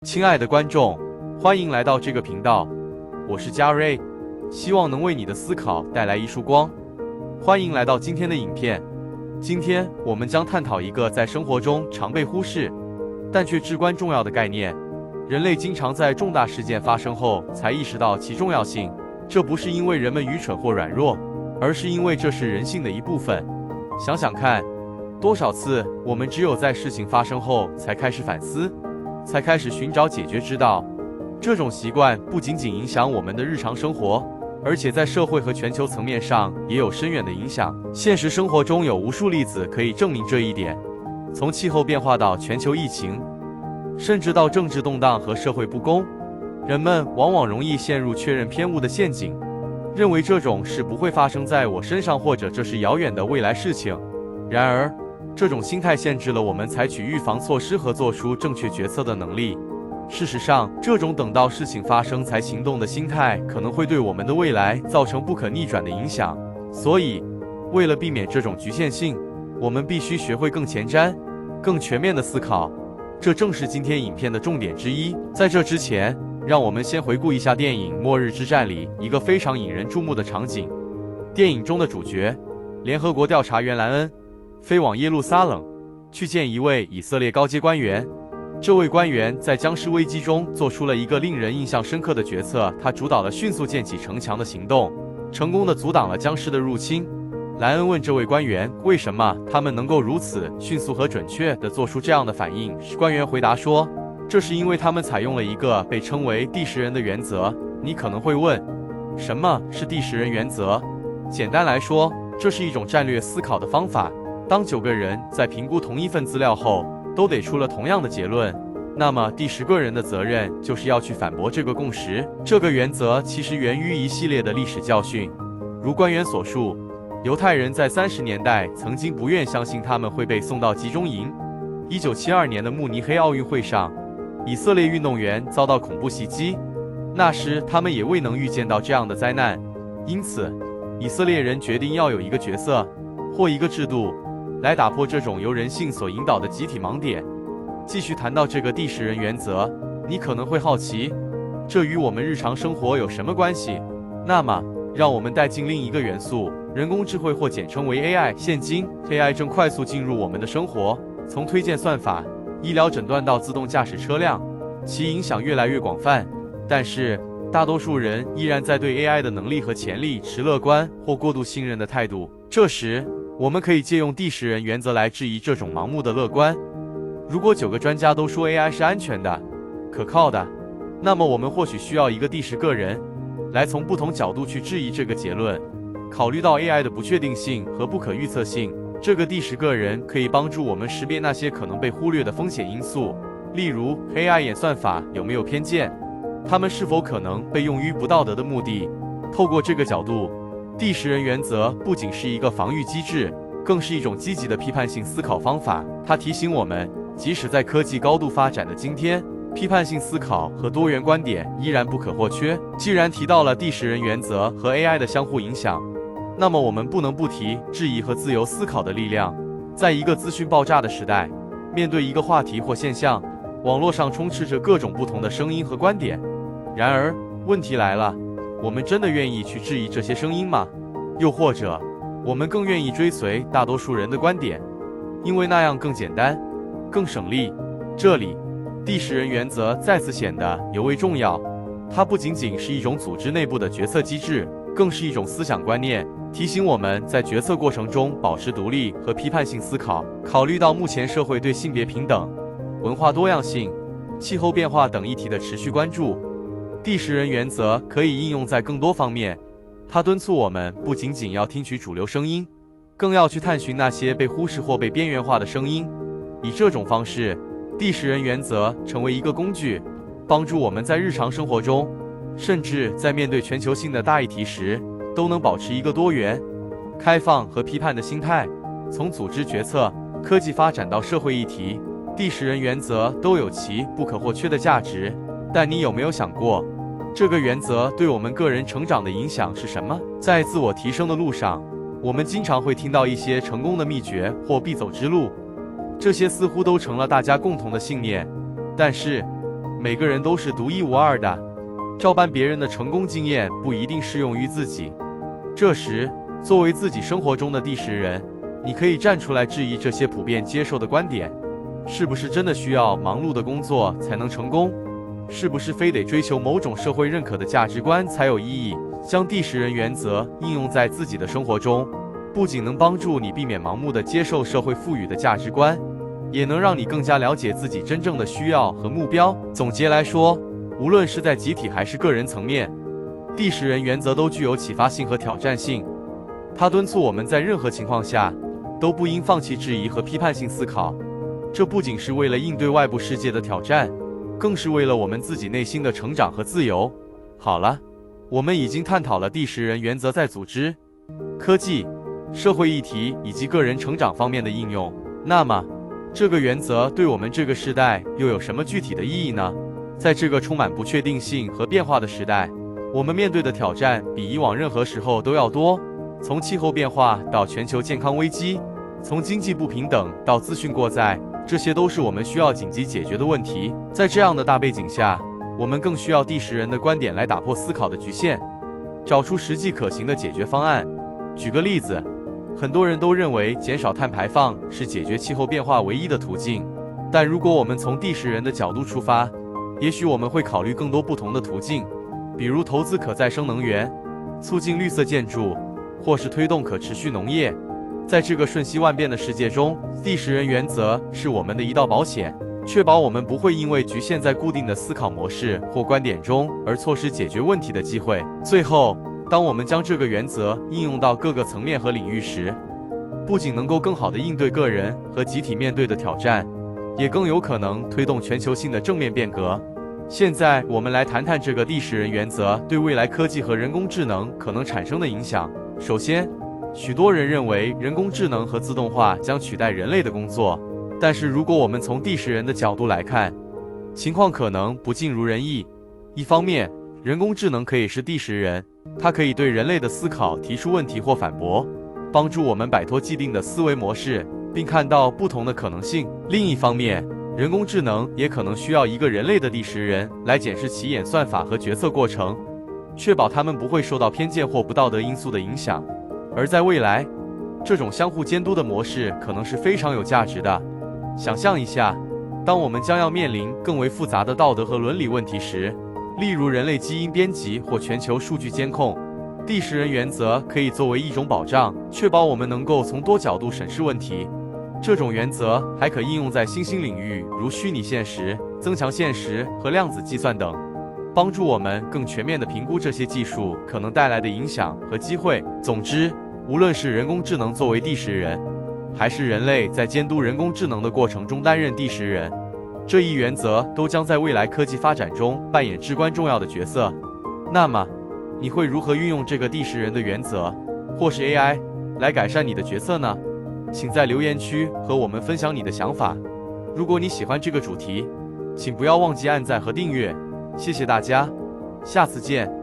亲爱的观众，欢迎来到这个频道，我是嘉瑞，希望能为你的思考带来一束光。欢迎来到今天的影片。今天我们将探讨一个在生活中常被忽视，但却至关重要的概念。人类经常在重大事件发生后才意识到其重要性，这不是因为人们愚蠢或软弱，而是因为这是人性的一部分。想想看，多少次我们只有在事情发生后才开始反思，才开始寻找解决之道。这种习惯不仅仅影响我们的日常生活，而且在社会和全球层面上也有深远的影响。现实生活中有无数例子可以证明这一点，从气候变化到全球疫情，甚至到政治动荡和社会不公，人们往往容易陷入确认偏误的陷阱，认为这种事不会发生在我身上，或者这是遥远的未来事情。然而，这种心态限制了我们采取预防措施和做出正确决策的能力。事实上，这种等到事情发生才行动的心态，可能会对我们的未来造成不可逆转的影响。所以，为了避免这种局限性，我们必须学会更前瞻、更全面的思考。这正是今天影片的重点之一。在这之前，让我们先回顾一下电影《末日之战》里一个非常引人注目的场景。电影中的主角，联合国调查员莱恩，飞往耶路撒冷，去见一位以色列高阶官员。这位官员在僵尸危机中做出了一个令人印象深刻的决策，他主导了迅速建起城墙的行动，成功地阻挡了僵尸的入侵。莱恩问这位官员，为什么他们能够如此迅速和准确地做出这样的反应？官员回答说，这是因为他们采用了一个被称为第十人的原则。你可能会问，什么是第十人原则？简单来说，这是一种战略思考的方法。当9个人在评估同一份资料后，都得出了同样的结论，那么第10个人的责任就是要去反驳这个共识。这个原则其实源于一系列的历史教训。如官员所述，犹太人在30年代曾经不愿相信他们会被送到集中营。1972年的慕尼黑奥运会上，以色列运动员遭到恐怖袭击，那时他们也未能预见到这样的灾难。因此，以色列人决定要有一个角色或一个制度来打破这种由人性所引导的集体盲点。继续谈到这个第10人原则，你可能会好奇，这与我们日常生活有什么关系？那么，让我们带进另一个元素——人工智慧，或简称为 AI。现今 ，AI 正快速进入我们的生活，从推荐算法、医疗诊断到自动驾驶车辆，其影响越来越广泛。但是，大多数人依然在对 AI 的能力和潜力持乐观或过度信任的态度。这时，我们可以借用第10人原则来质疑这种盲目的乐观。如果9个专家都说 AI 是安全的、可靠的，那么我们或许需要一个第10个人，来从不同角度去质疑这个结论。考虑到 AI 的不确定性和不可预测性，这个第10个人可以帮助我们识别那些可能被忽略的风险因素，例如 AI 演算法有没有偏见，它们是否可能被用于不道德的目的。透过这个角度，第10人原则不仅是一个防御机制，更是一种积极的批判性思考方法。它提醒我们，即使在科技高度发展的今天，批判性思考和多元观点依然不可或缺。既然提到了第10人原则和 AI 的相互影响，那么我们不能不提质疑和自由思考的力量。在一个资讯爆炸的时代，面对一个话题或现象，网络上充斥着各种不同的声音和观点。然而，问题来了，我们真的愿意去质疑这些声音吗？又或者，我们更愿意追随大多数人的观点，因为那样更简单、更省力。这里，第10人原则再次显得尤为重要。它不仅仅是一种组织内部的决策机制，更是一种思想观念，提醒我们在决策过程中保持独立和批判性思考。考虑到目前社会对性别平等、文化多样性、气候变化等议题的持续关注，第10人原则可以应用在更多方面。它敦促我们不仅仅要听取主流声音，更要去探寻那些被忽视或被边缘化的声音。以这种方式，第10人原则成为一个工具，帮助我们在日常生活中，甚至在面对全球性的大议题时，都能保持一个多元、开放和批判的心态。从组织决策、科技发展到社会议题，第10人原则都有其不可或缺的价值。但你有没有想过，这个原则对我们个人成长的影响是什么？在自我提升的路上，我们经常会听到一些成功的秘诀或必走之路，这些似乎都成了大家共同的信念。但是，每个人都是独一无二的，照搬别人的成功经验不一定适用于自己。这时，作为自己生活中的第十人，你可以站出来质疑这些普遍接受的观点。是不是真的需要忙碌的工作才能成功？是不是非得追求某种社会认可的价值观才有意义？将第十人原则应用在自己的生活中，不仅能帮助你避免盲目地接受社会赋予的价值观，也能让你更加了解自己真正的需要和目标。总结来说，无论是在集体还是个人层面，第十人原则都具有启发性和挑战性。它敦促我们在任何情况下都不应放弃质疑和批判性思考，这不仅是为了应对外部世界的挑战，更是为了我们自己内心的成长和自由。好了，我们已经探讨了第十人原则在组织、科技、社会议题以及个人成长方面的应用。那么，这个原则对我们这个时代又有什么具体的意义呢？在这个充满不确定性和变化的时代，我们面对的挑战比以往任何时候都要多。从气候变化到全球健康危机，从经济不平等到资讯过载，这些都是我们需要紧急解决的问题。在这样的大背景下，我们更需要第十人的观点来打破思考的局限，找出实际可行的解决方案。举个例子，很多人都认为减少碳排放是解决气候变化唯一的途径，但如果我们从第十人的角度出发，也许我们会考虑更多不同的途径，比如投资可再生能源，促进绿色建筑，或是推动可持续农业。在这个瞬息万变的世界中，第十人原则是我们的一道保险，确保我们不会因为局限在固定的思考模式或观点中而错失解决问题的机会。最后，当我们将这个原则应用到各个层面和领域时，不仅能够更好地应对个人和集体面对的挑战，也更有可能推动全球性的正面变革。现在，我们来谈谈这个第十人原则对未来科技和人工智能可能产生的影响。首先，许多人认为人工智能和自动化将取代人类的工作，但是如果我们从第十人的角度来看，情况可能不尽如人意。一方面，人工智能可以是第十人，它可以对人类的思考提出问题或反驳，帮助我们摆脱既定的思维模式，并看到不同的可能性。另一方面，人工智能也可能需要一个人类的第十人来检视其演算法和决策过程，确保它们不会受到偏见或不道德因素的影响。而在未来，这种相互监督的模式可能是非常有价值的。想象一下，当我们将要面临更为复杂的道德和伦理问题时，例如人类基因编辑或全球数据监控，第十人原则可以作为一种保障，确保我们能够从多角度审视问题。这种原则还可应用在新兴领域，如虚拟现实、增强现实和量子计算等，帮助我们更全面地评估这些技术可能带来的影响和机会。总之，无论是人工智能作为第十人，还是人类在监督人工智能的过程中担任第十人，这一原则都将在未来科技发展中扮演至关重要的角色。那么，你会如何运用这个第十人的原则，或是 AI， 来改善你的决策呢？请在留言区和我们分享你的想法。如果你喜欢这个主题，请不要忘记按赞和订阅。谢谢大家，下次见。